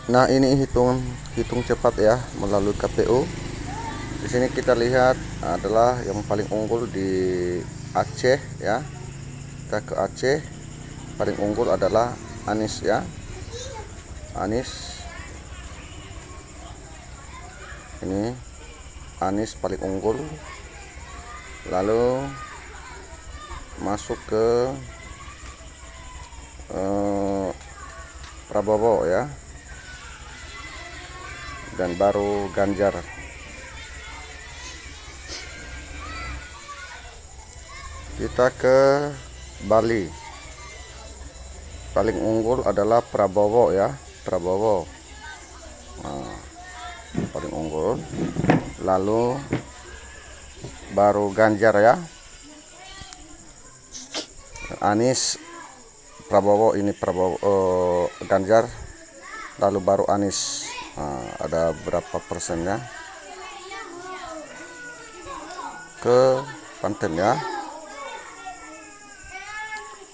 Nah, ini hitung cepat ya melalui KPU. Di sini kita lihat adalah yang paling unggul di Aceh ya. Kita ke Aceh, paling unggul adalah Anies ya. Anies ini Anies paling unggul. Lalu masuk ke Prabowo ya, dan baru Ganjar. Kita ke Bali, paling unggul adalah Prabowo ya, Prabowo. Nah, paling unggul, lalu baru Ganjar ya. Anies, Prabowo, ini Prabowo, Ganjar, lalu baru Anies. Nah, ada berapa persennya? Ke Banten ya.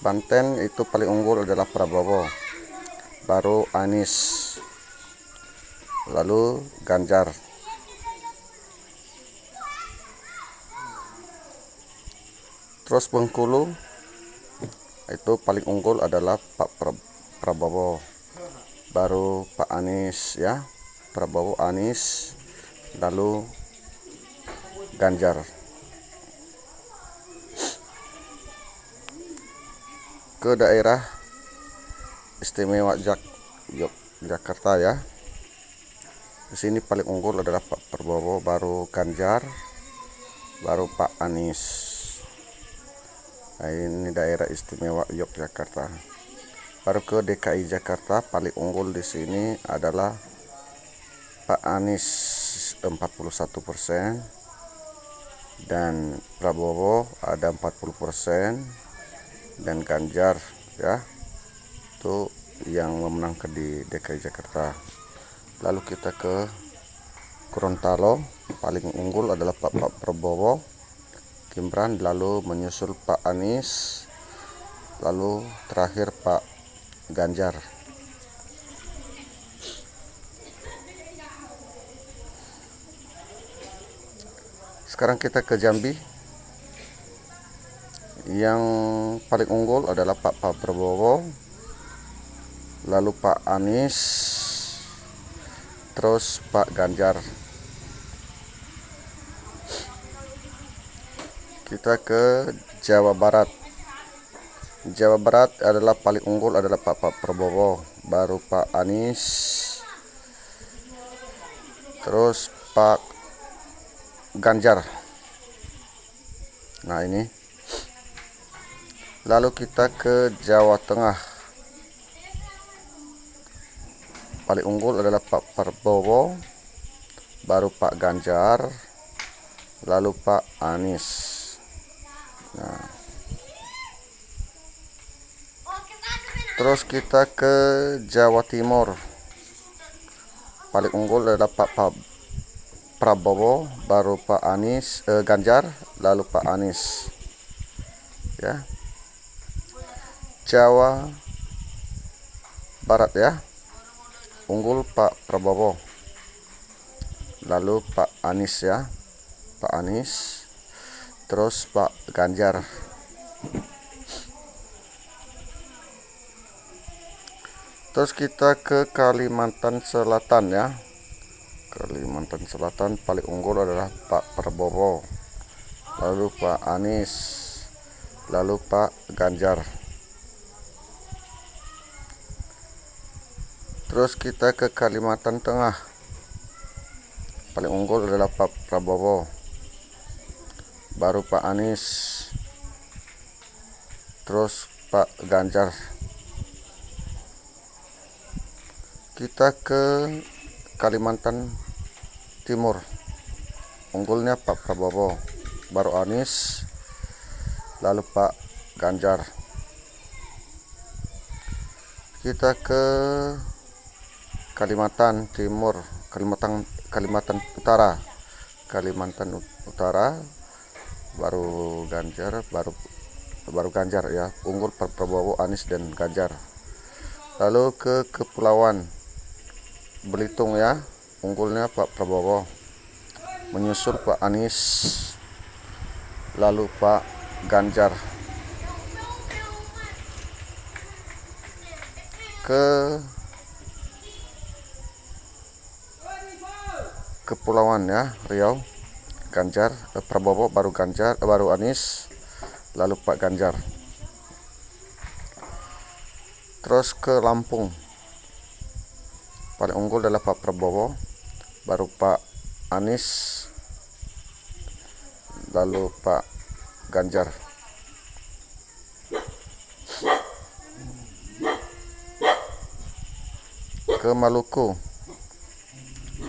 Banten itu paling unggul adalah Prabowo, baru Anies, lalu Ganjar. Terus Bengkulu itu paling unggul adalah Pak Prabowo, baru Pak Anies ya. Prabowo, Anies, lalu Ganjar. Ke daerah istimewa Yogyakarta ya. Di sini paling unggul adalah Pak Prabowo, baru Ganjar, baru Pak Anies. Nah, ini daerah istimewa Yogyakarta. Baru ke DKI Jakarta, paling unggul di sini adalah Pak Anies 41%, dan Prabowo ada 40%, dan Ganjar ya, itu yang memenangkan di DKI Jakarta. Lalu kita ke Gorontalo, paling unggul adalah Pak Prabowo, Gibran, lalu menyusul Pak Anies, lalu terakhir Pak Ganjar. Sekarang kita ke Jambi, yang paling unggul adalah Pak Prabowo, lalu Pak Anies, terus Pak Ganjar. Kita ke Jawa Barat. Jawa Barat adalah paling unggul adalah Pak Prabowo, baru Pak Anies, terus Pak Ganjar. Nah, ini. Lalu kita ke Jawa Tengah. Paling unggul adalah Pak Prabowo, baru Pak Ganjar, lalu Pak Anies. Nah, terus kita ke Jawa Timur. Paling unggul adalah Pak Prabowo, baru Pak Anies, Ganjar, lalu Pak Anies ya. Jawa Barat ya, unggul Pak Prabowo, lalu Pak Anies ya, Pak Anies, terus Pak Ganjar. Terus kita ke Kalimantan Selatan ya. Kalimantan Selatan paling unggul adalah Pak Prabowo, lalu Pak Anies, lalu Pak Ganjar. Terus kita ke Kalimantan Tengah. Paling unggul adalah Pak Prabowo, baru Pak Anies, terus Pak Ganjar. Kita ke Kalimantan Timur. Unggulnya Pak Prabowo, baru Anies, lalu Pak Ganjar. Kita ke Kalimantan Timur, Kalimantan Utara. Kalimantan Utara baru Ganjar, baru Ganjar ya. Unggul Pak Prabowo, Anies, dan Ganjar. Lalu ke Kepulauan. Belitung ya, unggulnya Pak Prabowo, menyusul Pak Anies, lalu Pak Ganjar. Ke Kepulauan ya, Riau, Ganjar, Prabowo, baru Ganjar, baru Anies, lalu Pak Ganjar. Terus ke Lampung, paling unggul adalah Pak Prabowo, baru Pak Anies, lalu Pak Ganjar. Ke Maluku,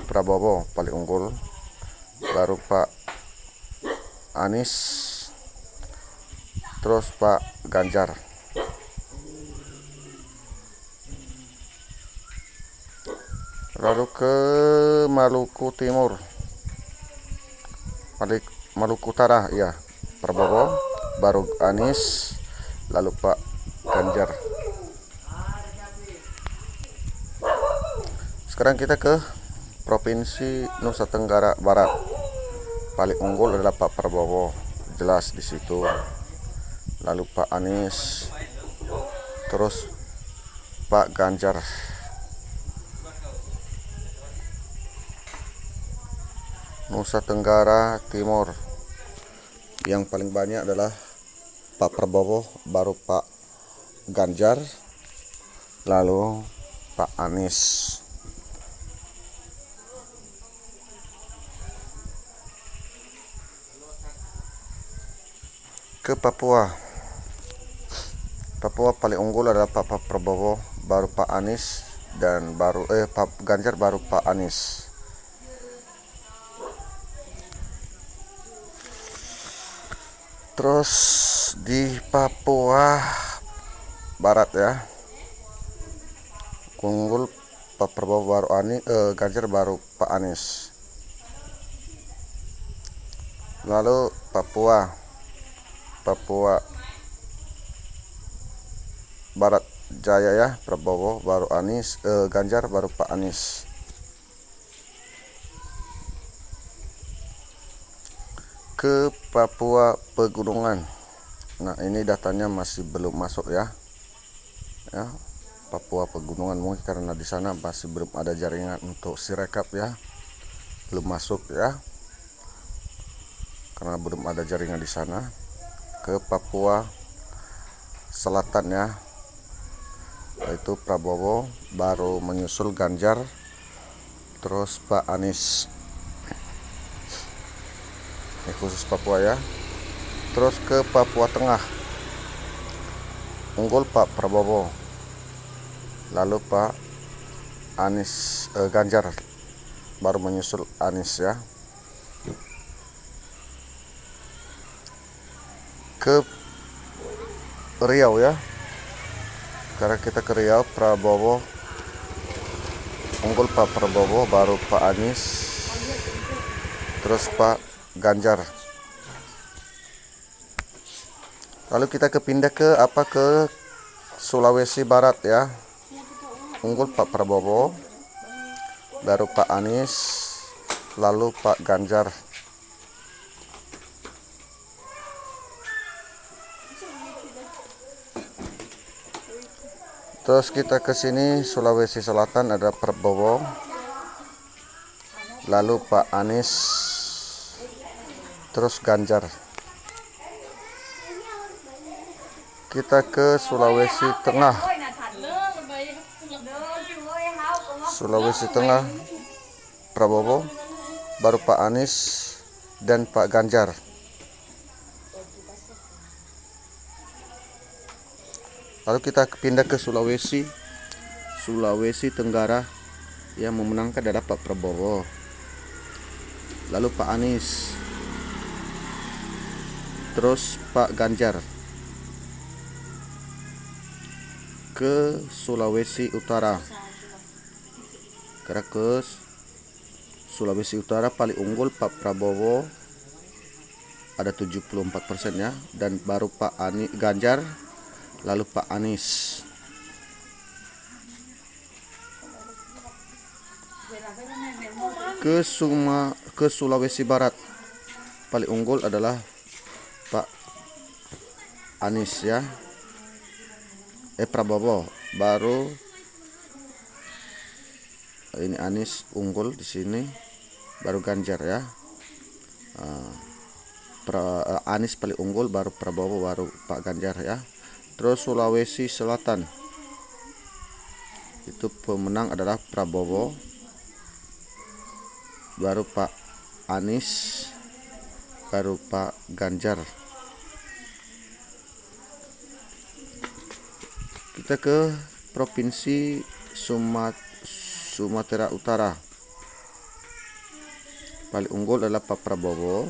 Prabowo paling unggul, baru Pak Anies, terus Pak Ganjar. Lalu ke Maluku Timur, Maluku Utara ya, Prabowo, baru Anies, lalu Pak Ganjar. Sekarang kita ke Provinsi Nusa Tenggara Barat. Paling unggul adalah Pak Prabowo, jelas di situ. Lalu Pak Anies, terus Pak Ganjar. Nusa Tenggara Timur, yang paling banyak adalah Pak Prabowo, baru Pak Ganjar, lalu Pak Anies. Ke Papua, paling unggul adalah Pak Prabowo, baru Pak Anies, dan Pak Ganjar, baru Pak Anies. Terus di Papua Barat ya, unggul Pak Prabowo, baru Ganjar, baru Pak Anies. Lalu Papua Barat Jaya ya, Prabowo, baru Anies, Ganjar, baru Pak Anies. Ke Papua Pegunungan. Nah, ini datanya masih belum masuk ya. Ya, Papua Pegunungan, mungkin karena di sana masih belum ada jaringan untuk Sirekap ya. Belum masuk ya. Karena belum ada jaringan di sana. Ke Papua Selatan ya, yaitu Prabowo, baru menyusul Ganjar, terus Pak Anies. Ini khusus Papua ya. Terus ke Papua Tengah, unggul Pak Prabowo, lalu Pak Anies, Ganjar, baru menyusul Anies ya. Ke Riau ya, karena kita ke Riau, Prabowo unggul Pak Prabowo, baru Pak Anies, terus Pak Ganjar. Lalu kita pindah ke Sulawesi Barat ya, unggul Pak Prabowo, baru Pak Anies, lalu Pak Ganjar. Terus kita ke sini Sulawesi Selatan, ada Prabowo, lalu Pak Anies, terus Ganjar. Kita ke Sulawesi Tengah. Sulawesi Tengah, Prabowo, baru Pak Anies dan Pak Ganjar. Lalu kita pindah ke Sulawesi Tenggara, yang memenangkan adalah Pak Prabowo, lalu Pak Anies, terus Pak Ganjar. Ke Sulawesi Utara, karena ke Sulawesi Utara paling unggul Pak Prabowo, ada 74% ya, dan baru Pak Ganjar, lalu Pak Anies. Ke Sulawesi Barat paling unggul adalah Pak Anies ya. Prabowo, baru ini Anies unggul di sini, baru Ganjar ya. Anies paling unggul, baru Prabowo, baru Pak Ganjar ya. Terus Sulawesi Selatan itu pemenang adalah Prabowo, baru Pak Anies, baru Pak Ganjar. Kita ke Provinsi Sumatera Utara. Paling unggul adalah Pak Prabowo,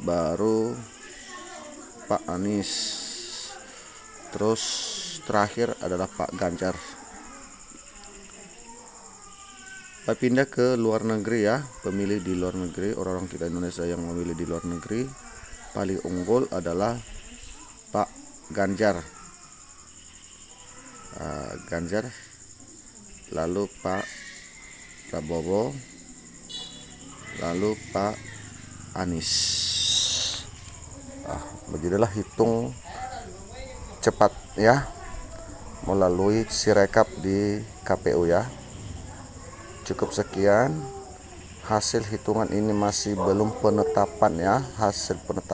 baru Pak Anies, terus terakhir adalah Pak Ganjar. Kita pindah ke luar negeri ya, pemilih di luar negeri, orang-orang kita Indonesia yang memilih di luar negeri. Paling unggul adalah Pak Ganjar. Ganjar, lalu Pak Prabowo, lalu Pak Anies. Beginilah hitung cepat ya melalui Sirekap di KPU ya. Cukup sekian, hasil hitungan ini masih belum penetapan ya, hasil penetapan